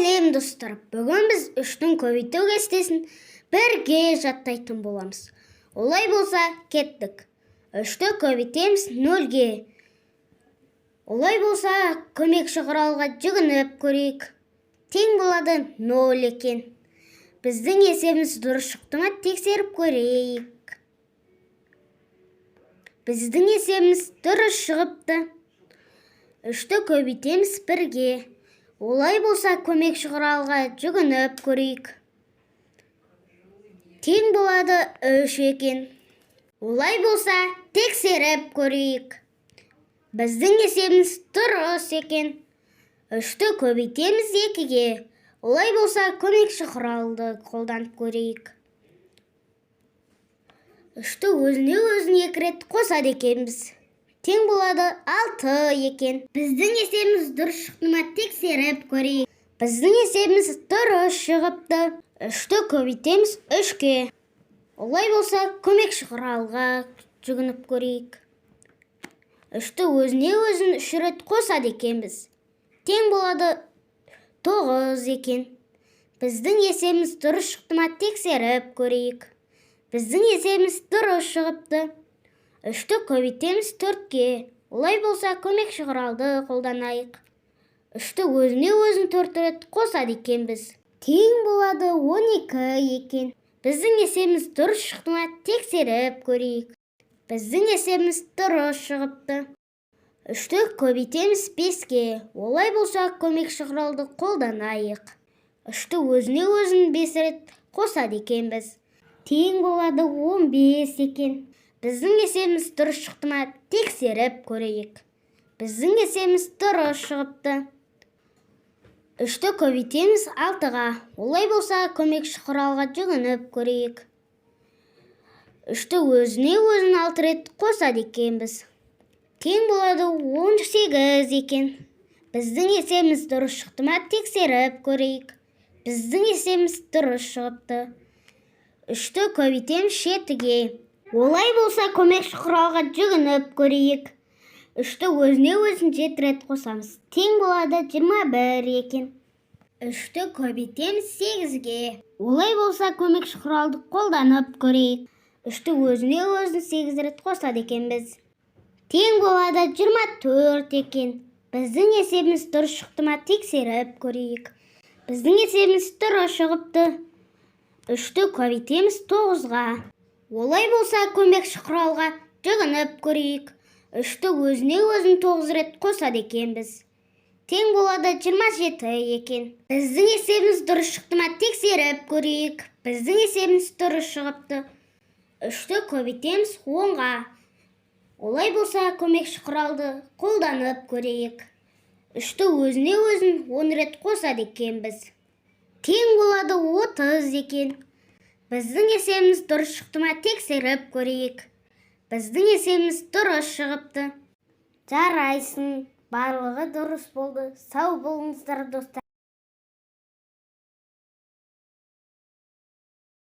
Сәлем достар, бүгін біз үштің көбейту кестесін бірге жаттайтын боламыз. Олай болса, кеттік. Үшті көбейтеміз нөлге. Олай болса, көмекші құралға жүгініп көрейік. Тең болады 0 екен. Біздің есебіміз дұрыс шықты ма тексеріп көрейік. Біздің есебіміз дұрыс шығыпты. Үшті көбейтеміз бірге. Олай болса, көмекші құралға жүгініп көрейік. Тең болады 3 екен. Олай болса, тексеріп көрейік. Біздің есебіміз дұрыс екен. Үшті көбейтеміз 2-ге. Олай болса, көмекші құралды қолданып көрейік. Үшті өзіне 2 рет қосады екенбіз. Тең болады 6 екен. Біздің есебіміз дұрыс шықты ма тексеріп көрейік. Біздің есебіміз дұрыс шығыпты. Үшті көбейтеміз 3-ге. Олай болса, көмекші құралға жүгініп көрейік. Үшті өзіне 3 рет қосады екенбіз. Тең болады 9 екен. Біздің есебіміз дұрыс шықты ма тексеріп көрейік. Біздің есебіміз дұрыс шығыпты. Үшті көбейтеміз 4-ге. Олай болса, көмекші құралды қолданайық. Үшті өзіне 4 рет қосады екенбіз. Тең болады 12 екен. Біздің есебіміз дұрыс шықты ма тексеріп көрейік. Біздің есебіміз дұрыс шығыпты. Үшті көбейтеміз 5-ге. Олай болса, көмекші құралды қолданайық. Үшті өзіне 5 рет қосады екенбіз. Тең болады 15 екен. Біздің есебіміз дұрыс шықты ма тексеріп көрейік. Біздің есебіміз дұрыс шығыпты. Үшті көбейтеміз 6-ға. Олай болса, көмекші құралға жүгініп көрейік. Үшті өзіне 6 рет қосады екенбіз. Тең болады 18 екен. Біздің есебіміз дұрыс шықты ма тексеріп көрейік. Біздің есебіміз дұрыс шығыпты. Үшті көбейтеміз 7-ге. Олай болса, көмекші құралға жүгініп көрейік. Үшті өзіне 7 рет қосамыз. Тең болады 21 екен. Үшті көбейтеміз 8-ге. Олай болса, көмекші құралды қолданып көрейік. Үшті өзіне 8 рет қосады екенбіз. Тең болады 24 екен. Біздің есебіміз дұрыс шықты ма тексеріп көрейік. Біздің есебіміз дұрыс шығыпты. Үшті көбейтеміз 9-ға. Олай болса, көмекші құралға жүгініп көрейік. Үшті өзіне 9 рет қосады екенбіз. Тең болады 27 екен. Біздің есебіміз дұрыс шықты ма тексеріп көрейік. Біздің есебіміз дұрыс шығыпты. Үшті көбейтеміз 10-ға. Олай болса, көмекші құралды қолданып көрейік. Үшті өзіне 10 рет қосады екенбіз. Тең болады 30 екен. Біздің есебіміз дұрыс шықты ма тексеріп көрейік. Біздің есебіміз дұрыс шығыпты. Жарайсын, барлығы дұрыс болды. Сау болыңыздар достар.